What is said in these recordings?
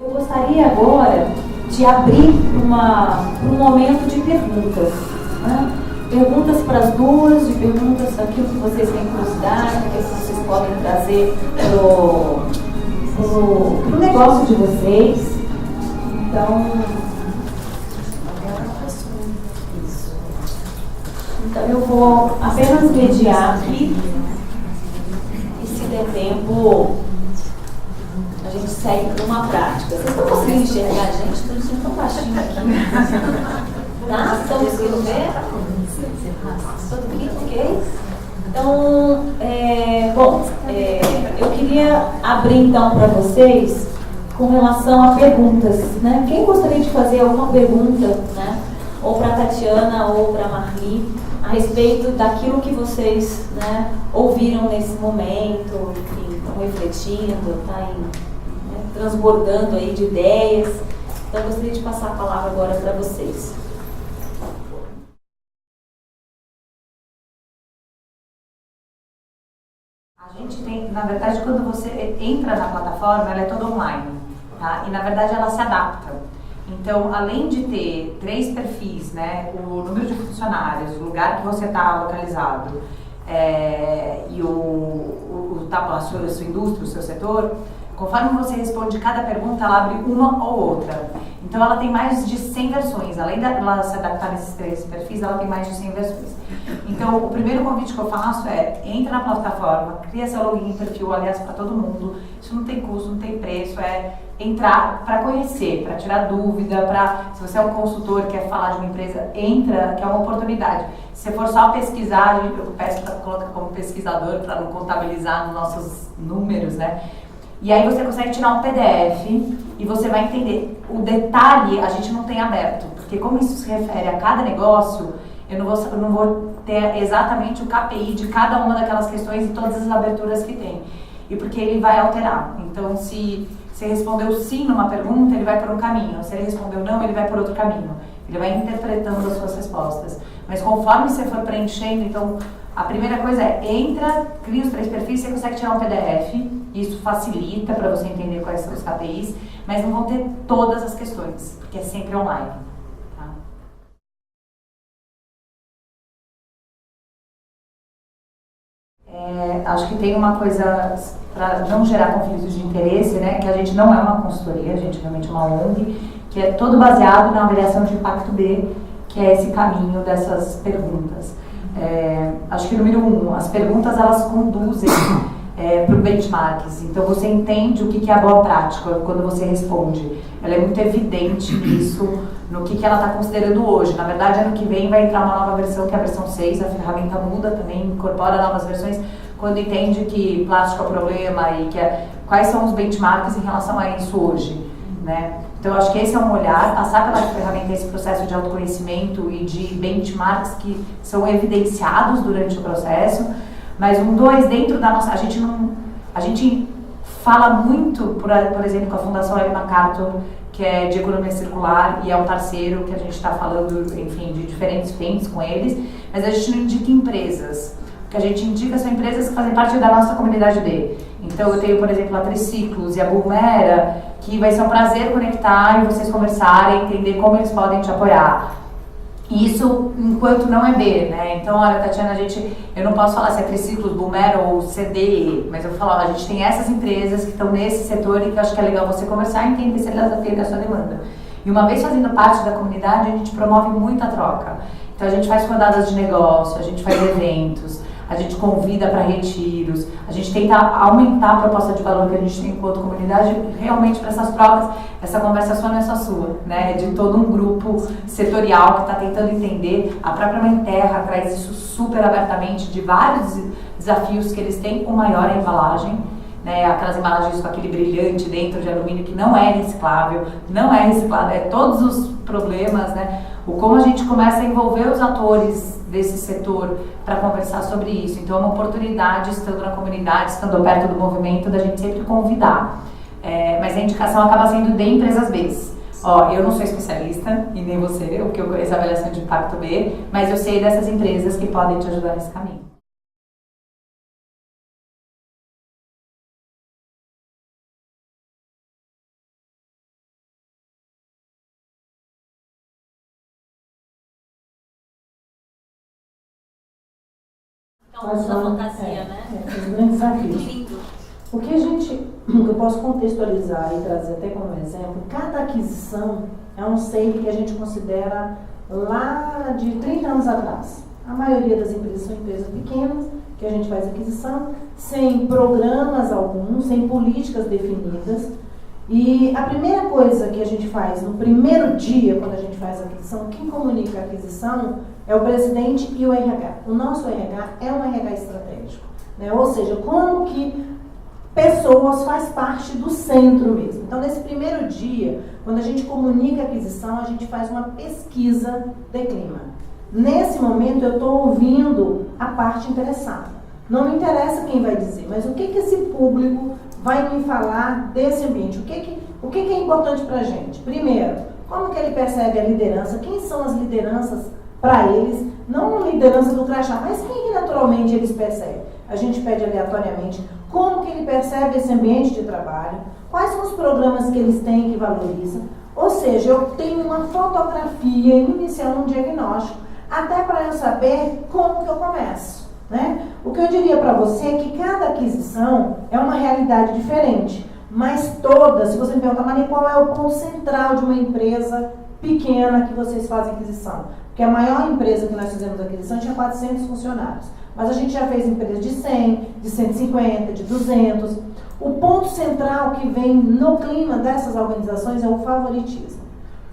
Eu gostaria agora de abrir um momento de perguntas, né? Perguntas para as duas, de perguntas daquilo que vocês têm curiosidade, que vocês podem trazer pro negócio de vocês. Então eu vou apenas mediar aqui e, se der tempo, a gente segue para uma prática. Vocês estão conseguindo enxergar a gente? Estou tão baixinho aqui. Tá? Estão conseguindo ver? Tudo bem? Ok? Então, eu queria abrir então para vocês com relação a perguntas, né? Quem gostaria de fazer alguma pergunta, né? Ou para a Tatiana ou para a Marli, a respeito daquilo que vocês, né, ouviram nesse momento, enfim, estão refletindo, transbordando aí de ideias. Então, eu gostaria de passar a palavra agora para vocês. A gente tem, na verdade, quando você entra na plataforma, ela é toda online, tá? E, na verdade, ela se adapta. Então, além de ter 3 perfis, né, o número de funcionários, o lugar que você está localizado e a sua indústria, o seu setor, conforme você responde cada pergunta, ela abre uma ou outra. Então, ela tem mais de 100 versões. Além dela se adaptar nesses 3 perfis, ela tem mais de 100 versões. Então, o primeiro convite que eu faço é: entra na plataforma, cria seu login e perfil, aliás, para todo mundo. Isso não tem custo, não tem preço, é entrar para conhecer, para tirar dúvida, se você é um consultor que quer falar de uma empresa, entra, que é uma oportunidade. Se for só pesquisar, eu peço para colocar como pesquisador, para não contabilizar nos nossos números, né? E aí você consegue tirar um PDF e você vai entender. O detalhe a gente não tem aberto, porque como isso se refere a cada negócio, eu não vou ter exatamente o KPI de cada uma daquelas questões e todas as aberturas que tem. E porque ele vai alterar. Então, se você respondeu sim numa pergunta, ele vai por um caminho. Se ele respondeu não, ele vai por outro caminho. Ele vai interpretando as suas respostas. Mas conforme você for preenchendo, então, a primeira coisa é: entra, cria os 3 perfis, você consegue tirar um PDF. Isso facilita para você entender quais são os KPIs, mas não vão ter todas as questões, porque é sempre online. Tá? Acho que tem uma coisa para não gerar conflitos de interesse, né? Que a gente não é uma consultoria, a gente realmente é uma ONG, que é todo baseado na avaliação de impacto B, que é esse caminho dessas perguntas. Acho que número 1, as perguntas elas conduzem para o benchmarks. Então você entende o que é a boa prática quando você responde. Ela é muito evidente nisso, no que ela está considerando hoje. Na verdade, ano que vem vai entrar uma nova versão, que é a versão 6, a ferramenta muda também, incorpora novas versões, quando entende que plástico é o problema e quais são os benchmarks em relação a isso hoje, né? Então, acho que esse é um olhar, passar pela ferramenta, esse processo de autoconhecimento e de benchmarks que são evidenciados durante o processo. Mas 2, dentro da nossa... A gente fala muito, por exemplo, com a Fundação Ellen MacArthur, que é de economia circular e é um parceiro que a gente está falando, enfim, de diferentes frentes com eles, mas a gente não indica empresas. O que a gente indica são empresas que fazem parte da nossa comunidade D. Então, eu tenho, por exemplo, a Triciclos e a Bulmera, que vai ser um prazer conectar e vocês conversarem, entender como eles podem te apoiar. Isso enquanto não é B, né? Então, olha, Tatiana, eu não posso falar se é Triciclos, Bulmera ou CDE, mas eu vou falar, a gente tem essas empresas que estão nesse setor e que eu acho que é legal você conversar e entender se elas atendem a sua demanda. E uma vez fazendo parte da comunidade, a gente promove muita troca. Então, a gente faz rodadas de negócio, a gente faz eventos, a gente convida para retiros, a gente tenta aumentar a proposta de valor que a gente tem enquanto comunidade, realmente para essas trocas. Essa conversa só não é só sua, né? É de todo um grupo setorial que está tentando entender. A própria Mãe Terra traz isso super abertamente, de vários desafios que eles têm. O maior é a embalagem, né? Aquelas embalagens com aquele brilhante dentro de alumínio que não é reciclável, todos os problemas, né? Como a gente começa a envolver os atores desse setor para conversar sobre isso. Então, é uma oportunidade, estando na comunidade, estando perto do movimento, da gente sempre convidar. Mas a indicação acaba sendo de empresas B. Eu não sou especialista, e nem você, o que eu conheço a avaliação de impacto B, mas eu sei dessas empresas que podem te ajudar nesse caminho. Falando da fantasia, né? Os grandes desafios. Lindo. O que eu posso contextualizar e trazer até como exemplo, cada aquisição é um SAFe que a gente considera lá de 30 anos atrás. A maioria das empresas são empresas pequenas, que a gente faz aquisição, sem programas alguns, sem políticas definidas. E a primeira coisa que a gente faz no primeiro dia, quando a gente faz a aquisição, quem comunica a aquisição é o presidente e o RH. O nosso RH é um RH estratégico, né? Ou seja, como que pessoas faz parte do centro mesmo. Então, nesse primeiro dia, quando a gente comunica a aquisição, a gente faz uma pesquisa de clima. Nesse momento, eu estou ouvindo a parte interessada. Não me interessa quem vai dizer, mas o que esse público vai me falar desse ambiente? O que é importante para a gente? Primeiro, como que ele percebe a liderança? Quem são as lideranças para eles? Não a liderança do crachá, mas quem que naturalmente eles percebem? A gente pede aleatoriamente como que ele percebe esse ambiente de trabalho, quais são os programas que eles têm que valorizam. Ou seja, eu tenho uma fotografia inicial, um diagnóstico, até para eu saber como que eu começo, né? O que eu diria para você é que cada aquisição é uma realidade diferente, mas todas, se você me perguntar, Maria, qual é o ponto central de uma empresa pequena que vocês fazem aquisição? Porque a maior empresa que nós fizemos aquisição tinha 400 funcionários, mas a gente já fez empresas de 100, de 150, de 200. O ponto central que vem no clima dessas organizações é o favoritismo.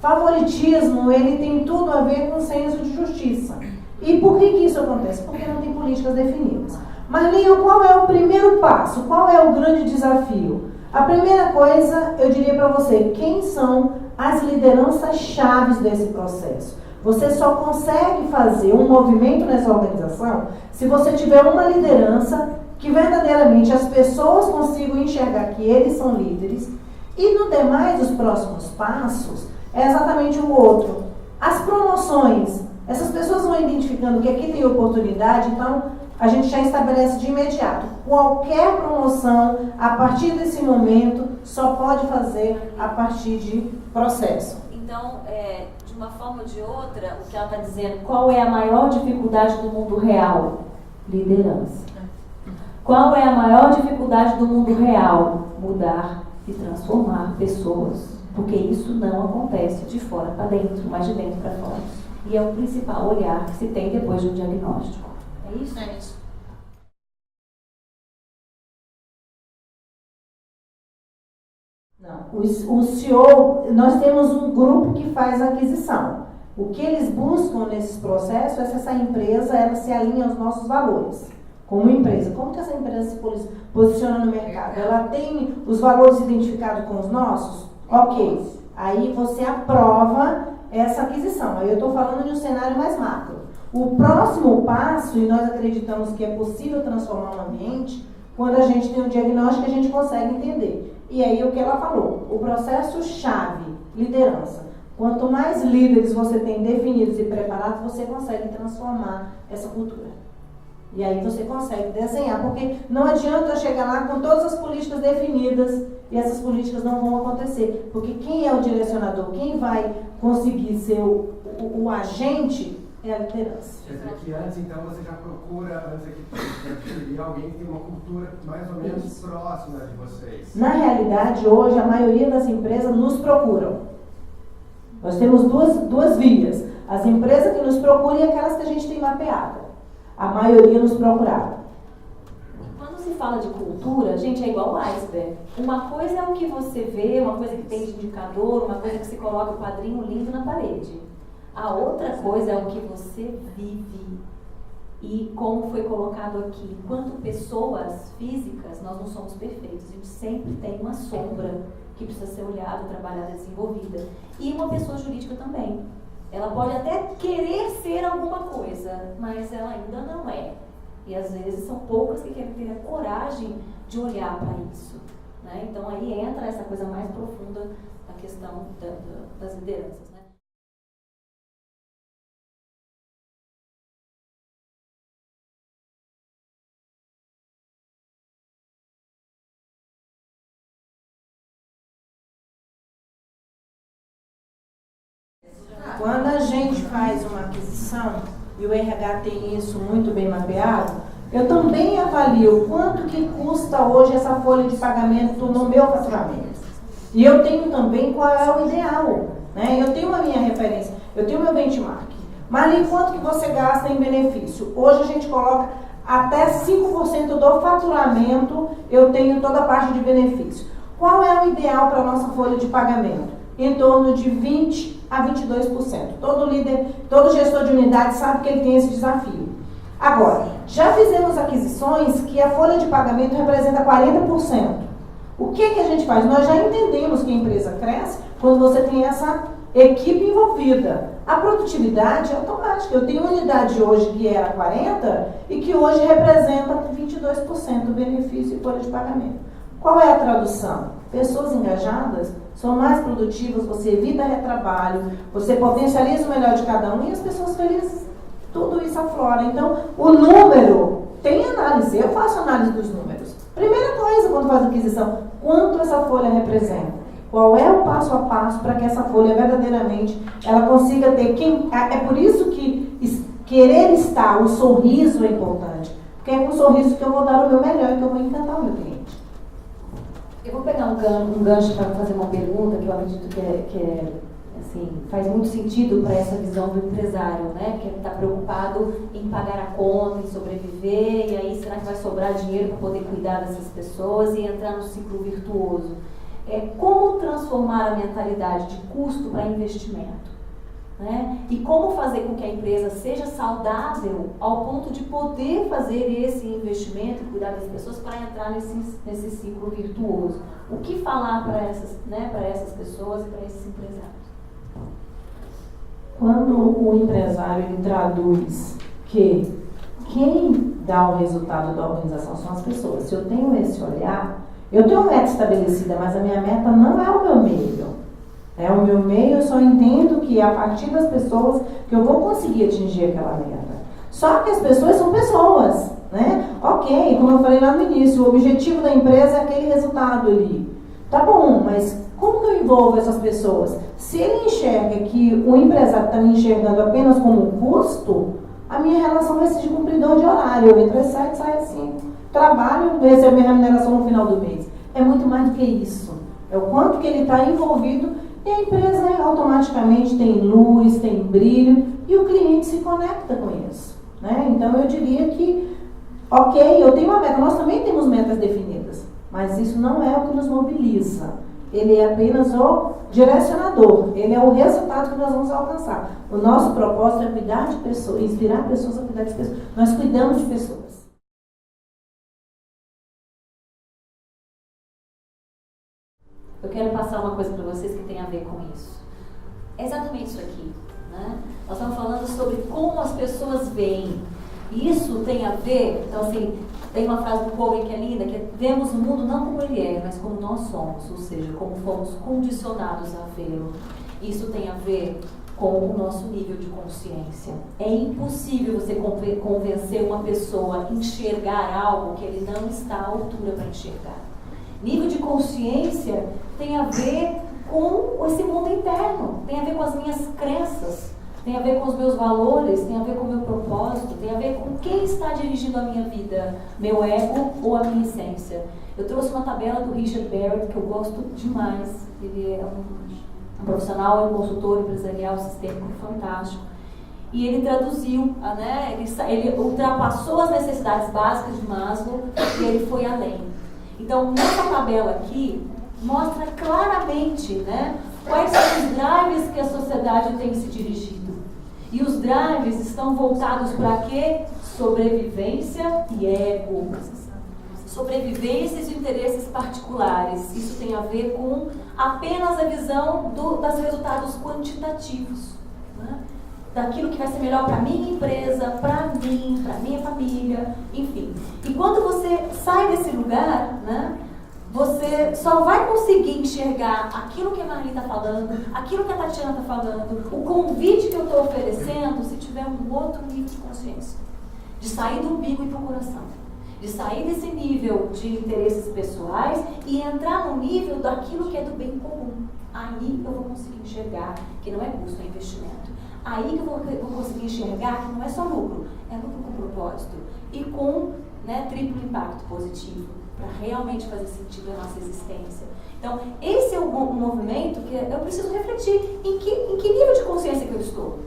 Favoritismo, ele tem tudo a ver com o senso de justiça. E por que isso acontece? Porque não tem políticas definidas. Marlinha, qual é o primeiro passo? Qual é o grande desafio? A primeira coisa, eu diria para você, quem são as lideranças chaves desse processo? Você só consegue fazer um movimento nessa organização se você tiver uma liderança que verdadeiramente as pessoas consigam enxergar que eles são líderes. E no demais, os próximos passos é exatamente o outro. As promoções, essas pessoas vão identificando que aqui tem oportunidade, então a gente já estabelece de imediato. Qualquer promoção, a partir desse momento, só pode fazer a partir de processo. Então, de uma forma ou de outra, o que ela está dizendo, qual é a maior dificuldade do mundo real? Liderança. Qual é a maior dificuldade do mundo real? Mudar e transformar pessoas. Porque isso não acontece de fora para dentro, mas de dentro para fora. E é o principal olhar que se tem depois de um diagnóstico. É isso? É isso. Não. O CEO, nós temos um grupo que faz a aquisição. O que eles buscam nesses processos é se essa empresa ela se alinha aos nossos valores. Como empresa, como que essa empresa se posiciona no mercado? Ela tem os valores identificados com os nossos? Ok. Aí você aprova essa aquisição. Aí eu estou falando de um cenário mais macro. O próximo passo, e nós acreditamos que é possível transformar um ambiente, quando a gente tem um diagnóstico, a gente consegue entender. E aí o que ela falou, o processo-chave, liderança. Quanto mais líderes você tem definidos e preparados, você consegue transformar essa cultura. E aí você consegue desenhar, porque não adianta chegar lá com todas as políticas definidas e essas políticas não vão acontecer. Porque quem é o direcionador, quem vai conseguir ser o agente é a liderança. Quer dizer que antes, então, você já procura, antes de alguém que tem uma cultura mais ou menos próxima de vocês. Na realidade, hoje, a maioria das empresas nos procuram. Nós temos duas vias. As empresas que nos procuram e aquelas que a gente tem mapeada. A maioria nos procurava. Quando se fala de cultura, gente, é igual ao iceberg. Uma coisa é o que você vê, uma coisa que tem de indicador, uma coisa que se coloca o quadrinho lindo na parede. A outra coisa é o que você vive e como foi colocado aqui. Enquanto pessoas físicas, nós não somos perfeitos. A gente sempre tem uma sombra que precisa ser olhada, trabalhada, desenvolvida. E uma pessoa jurídica também. Ela pode até querer ser alguma coisa, mas ela ainda não é. E às vezes são poucas que querem ter a coragem de olhar para isso, né? Então aí entra essa coisa mais profunda da questão das lideranças, né? Quando a gente faz uma aquisição, e o RH tem isso muito bem mapeado, eu também avalio quanto que custa hoje essa folha de pagamento no meu faturamento. E eu tenho também qual é o ideal, né? Eu tenho a minha referência, eu tenho o meu benchmark. Marli, quanto que você gasta em benefício? Hoje a gente coloca até 5% do faturamento, eu tenho toda a parte de benefício. Qual é o ideal para a nossa folha de pagamento? Em torno de 20% a 22%. Todo líder, todo gestor de unidade sabe que ele tem esse desafio. Agora, já fizemos aquisições que a folha de pagamento representa 40%. O que a gente faz? Nós já entendemos que a empresa cresce quando você tem essa equipe envolvida. A produtividade é automática. Eu tenho unidade hoje que era 40% e que hoje representa 22% do benefício e folha de pagamento. Qual é a tradução? Pessoas engajadas são mais produtivas, você evita retrabalho, você potencializa o melhor de cada um e as pessoas felizes. Tudo isso aflora. Então, o número tem análise. Eu faço análise dos números. Primeira coisa quando faz aquisição, quanto essa folha representa? Qual é o passo a passo para que essa folha verdadeiramente ela consiga ter quem. É por isso que querer estar, o sorriso é importante. Porque é com o sorriso que eu vou dar o meu melhor e que eu vou encantar o meu cliente. Eu vou pegar um gancho para fazer uma pergunta que eu acredito que assim, faz muito sentido para essa visão do empresário, né? Que está preocupado em pagar a conta, em sobreviver, e aí será que vai sobrar dinheiro para poder cuidar dessas pessoas e entrar no ciclo virtuoso? Como transformar a mentalidade de custo para investimento? Né? E como fazer com que a empresa seja saudável ao ponto de poder fazer esse investimento e cuidar das pessoas para entrar nesse ciclo virtuoso? O que falar para essas pessoas e para esses empresários? Quando o empresário ele traduz que quem dá o resultado da organização são as pessoas, se eu tenho esse olhar, eu tenho uma meta estabelecida, mas a minha meta não é o meu meio. O meu meio, eu só entendo que é a partir das pessoas que eu vou conseguir atingir aquela meta. Só que as pessoas são pessoas, né? Ok, como eu falei lá no início, o objetivo da empresa é aquele resultado ali. Tá bom, mas como que eu envolvo essas pessoas? Se ele enxerga que o empresário está me enxergando apenas como um custo, a minha relação vai ser de cumpridor de horário. Eu entro às 7, saio às 5. Trabalho, recebo minha remuneração no final do mês. É muito mais do que isso. É o quanto que ele está envolvido. E a empresa automaticamente tem luz, tem brilho e o cliente se conecta com isso, né? Então eu diria que, ok, eu tenho uma meta, nós também temos metas definidas, mas isso não é o que nos mobiliza. Ele é apenas o direcionador, ele é o resultado que nós vamos alcançar. O nosso propósito é cuidar de pessoas, inspirar pessoas a cuidar de pessoas. Nós cuidamos de pessoas. Eu quero passar uma coisa para vocês que tem a ver com isso. É exatamente isso aqui, né? Nós estamos falando sobre como as pessoas veem. E isso tem a ver, então assim, tem uma frase do Kogan que é linda, que é: vemos o mundo não como ele é, mas como nós somos, ou seja, como fomos condicionados a vê-lo. Isso tem a ver com o nosso nível de consciência. É impossível você convencer uma pessoa a enxergar algo que ele não está à altura para enxergar. Nível de consciência tem a ver com esse mundo interno, tem a ver com as minhas crenças, tem a ver com os meus valores, tem a ver com o meu propósito, tem a ver com quem está dirigindo a minha vida, meu ego ou a minha essência. Eu trouxe uma tabela do Richard Barrett que eu gosto demais. Ele é um profissional, um consultor empresarial sistêmico fantástico. E ele traduziu, né, ele ultrapassou as necessidades básicas de Maslow e ele foi além. Então, nessa tabela aqui, mostra claramente, né, quais são os drives que a sociedade tem se dirigido. E os drives estão voltados para quê? Sobrevivência e ego. Sobrevivências e interesses particulares. Isso tem a ver com apenas a visão dos resultados quantitativos, né? Daquilo que vai ser melhor para a minha empresa, para mim, para a minha família, enfim. E quando você sai desse lugar, né, você só vai conseguir enxergar aquilo que a Marli está falando, aquilo que a Tatiana está falando, o convite que eu estou oferecendo, se tiver um outro nível de consciência. De sair do umbigo e para o coração. De sair desse nível de interesses pessoais e entrar no nível daquilo que é do bem comum. Aí eu vou conseguir enxergar que não é custo, é investimento. Aí que eu vou conseguir enxergar que não é só lucro, é lucro com propósito. E com, né, triplo impacto positivo, para realmente fazer sentido a nossa existência. Então, esse é um movimento que eu preciso refletir em que nível de consciência que eu estou.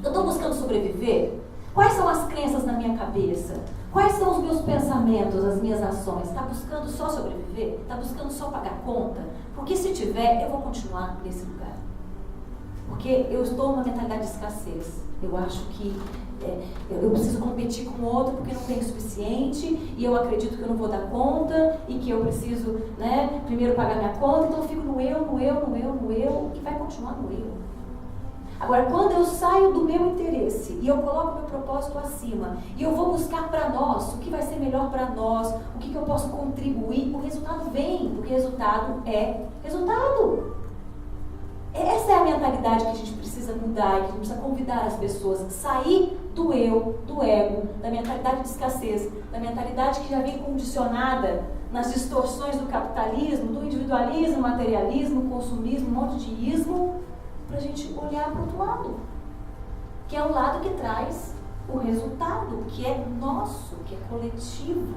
Eu estou buscando sobreviver? Quais são as crenças na minha cabeça? Quais são os meus pensamentos, as minhas ações? Está buscando só sobreviver? Está buscando só pagar conta? Porque se tiver, eu vou continuar nesse lugar. Porque eu estou numa mentalidade de escassez. Eu acho que eu preciso competir com o outro porque não tenho o suficiente e eu acredito que eu não vou dar conta e que eu preciso, né, primeiro pagar minha conta, então eu fico no eu e vai continuar no eu. Agora, quando eu saio do meu interesse e eu coloco meu propósito acima e eu vou buscar para nós o que vai ser melhor para nós, o que eu posso contribuir, o resultado vem, porque resultado é resultado. Essa é a mentalidade que a gente precisa mudar e que a gente precisa convidar as pessoas a sair do eu, do ego, da mentalidade de escassez, da mentalidade que já vem condicionada nas distorções do capitalismo, do individualismo, materialismo, consumismo, um monte de ismo, para a gente olhar para o outro lado, que é o lado que traz o resultado, que é nosso, que é coletivo.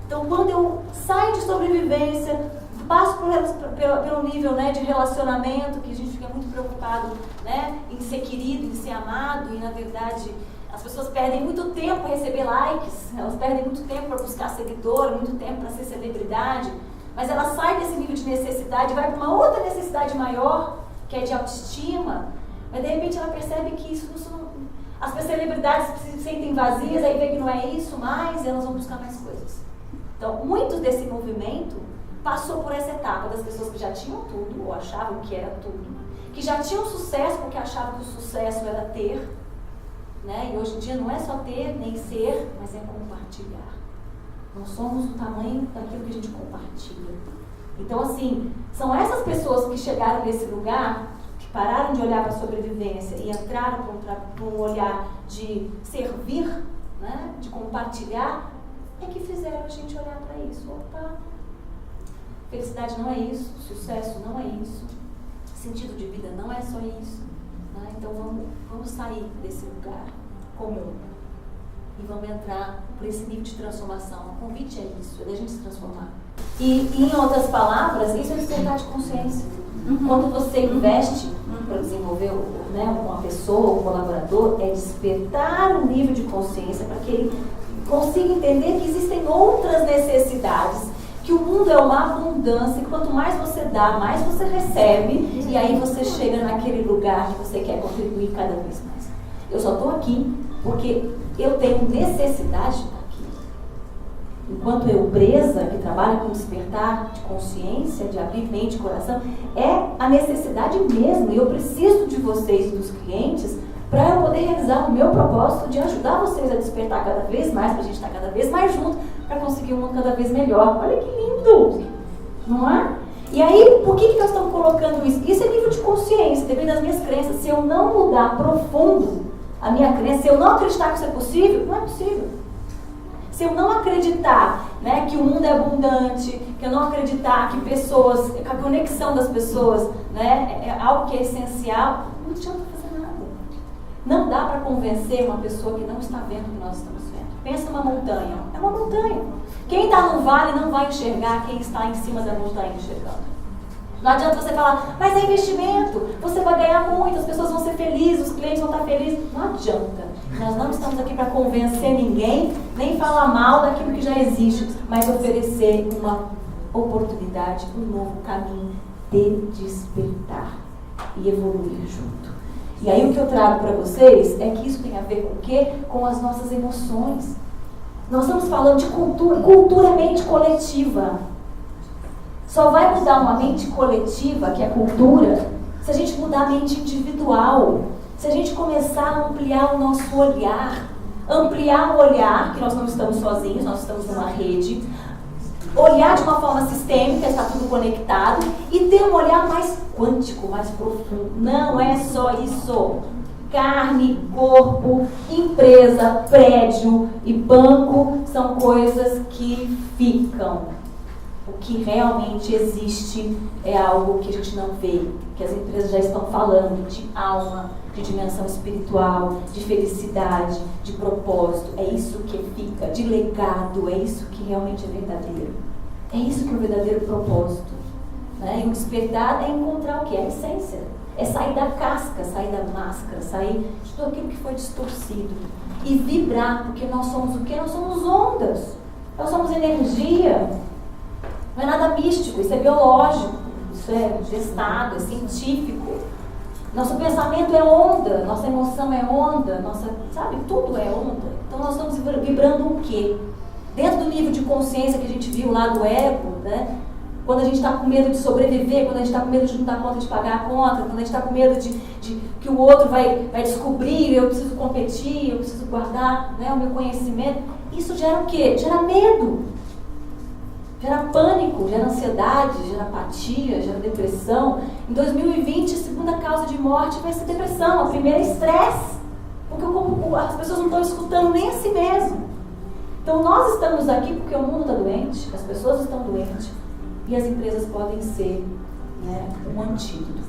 Então, quando eu saio de sobrevivência, passo pelo nível, né, de relacionamento, que a gente fica muito preocupado, né, em ser querido, em ser amado, e na verdade as pessoas perdem muito tempo para receber likes, elas perdem muito tempo para buscar seguidor, muito tempo para ser celebridade, mas ela sai desse nível de necessidade e vai para uma outra necessidade maior, que é de autoestima, mas de repente ela percebe que isso não são... As celebridades se sentem vazias, aí vê que não é isso mais, e elas vão buscar mais coisas. Então, muito desse movimento passou por essa etapa das pessoas que já tinham tudo, ou achavam que era tudo, que já tinham sucesso porque achavam que o sucesso era ter, né? E hoje em dia não é só ter, nem ser, mas é compartilhar. Nós somos do tamanho daquilo que a gente compartilha. Então, assim, são essas pessoas que chegaram nesse lugar, que pararam de olhar para a sobrevivência e entraram para um olhar de servir, né? De compartilhar, é que fizeram a gente olhar para isso. Opa! Felicidade não é isso, sucesso não é isso, sentido de vida não é só isso, né? Então vamos sair desse lugar comum e vamos entrar por esse nível de transformação. O convite é isso, é da gente se transformar. E em outras palavras, isso é despertar de consciência. Quando você investe para desenvolver, né, uma pessoa, um colaborador, é despertar um nível de consciência para que ele consiga entender que existem outras necessidades, que o mundo é uma abundância, e quanto mais você dá, mais você recebe, e aí você chega naquele lugar que você quer contribuir cada vez mais. Eu só estou aqui porque eu tenho necessidade de estar aqui. Enquanto eu presa, que trabalha com despertar de consciência, de abrir mente e coração, é a necessidade mesmo, e eu preciso de vocês e dos clientes para eu poder realizar o meu propósito de ajudar vocês a despertar cada vez mais, para a gente estar cada vez mais junto, para conseguir um mundo cada vez melhor. Olha que lindo! Não é? E aí, por que nós estamos colocando isso? Isso é nível de consciência, depende das minhas crenças. Se eu não mudar profundo a minha crença, se eu não acreditar que isso é possível, não é possível. Se eu não acreditar, né, que o mundo é abundante, que eu não acreditar que pessoas, que a conexão das pessoas, né, é algo que é essencial, não adianta fazer nada. Não dá para convencer uma pessoa que não está vendo o que nós estamos vendo. Pensa numa montanha. É uma montanha. Quem está no vale não vai enxergar quem está em cima da montanha enxergando. Não adianta você falar, mas é investimento, você vai ganhar muito, as pessoas vão ser felizes, os clientes vão estar felizes. Não adianta. Nós não estamos aqui para convencer ninguém, nem falar mal daquilo que já existe, mas oferecer uma oportunidade, um novo caminho de despertar e evoluir junto. E aí o que eu trago para vocês é que isso tem a ver com o quê? Com as nossas emoções. Nós estamos falando de cultura, cultura é mente coletiva. Só vai mudar uma mente coletiva, que é cultura, se a gente mudar a mente individual, se a gente começar a ampliar o nosso olhar, ampliar o olhar, que nós não estamos sozinhos, nós estamos numa rede, olhar de uma forma sistêmica, está tudo conectado, e ter um olhar mais quântico, mais profundo. Não é só isso. Carne, corpo, empresa, prédio e banco são coisas que ficam. O que realmente existe é algo que a gente não vê, que as empresas já estão falando de alma, de dimensão espiritual, de felicidade, de propósito. É isso que fica, de legado, é isso que realmente é verdadeiro. É isso que é o verdadeiro propósito. Né? E o despertar é encontrar o que? A essência. É sair da casca, sair da máscara, sair de tudo aquilo que foi distorcido. E vibrar, porque nós somos o quê? Nós somos ondas. Nós somos energia. Não é nada místico, isso é biológico, isso é gestado, é científico. Nosso pensamento é onda, nossa emoção é onda, sabe, tudo é onda. Então nós estamos vibrando o quê? Dentro do nível de consciência que a gente viu lá do ego, né? Quando a gente está com medo de sobreviver, quando a gente está com medo de não dar conta de pagar a conta, quando a gente está com medo de que o outro vai descobrir, eu preciso competir, eu preciso guardar, né, o meu conhecimento. Isso gera o quê? Gera medo. Gera pânico, gera ansiedade, gera apatia, gera depressão. Em 2020, a segunda causa de morte vai ser depressão, a primeira é estresse. Porque as pessoas não estão escutando nem a si mesmo. Então nós estamos aqui porque o mundo está doente, as pessoas estão doentes e as empresas podem ser, né, um antídoto.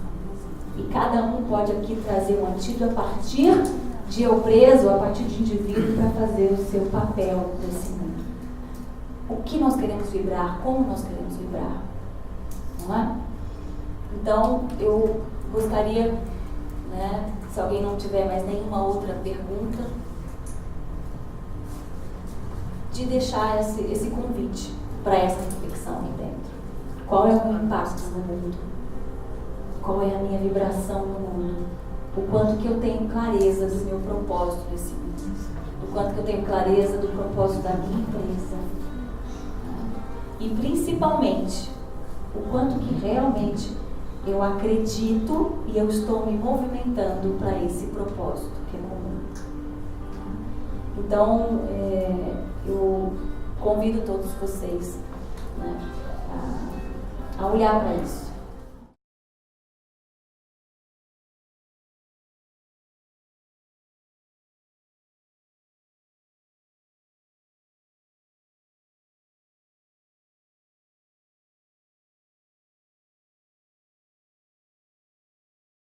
E cada um pode aqui trazer um antídoto a partir de eu preso, a partir de indivíduo, para fazer o seu papel nesse mundo. O que nós queremos vibrar, como nós queremos vibrar, não é? Então, eu gostaria, né, se alguém não tiver mais nenhuma outra pergunta, de deixar esse convite para essa reflexão aqui dentro. Qual é o meu impacto no mundo? Qual é a minha vibração no mundo? O quanto que eu tenho clareza do meu propósito nesse mundo? O quanto que eu tenho clareza do propósito da minha empresa? E principalmente, o quanto que realmente eu acredito e eu estou me movimentando para esse propósito que é comum. Então, eu convido todos vocês, né, a olhar para isso.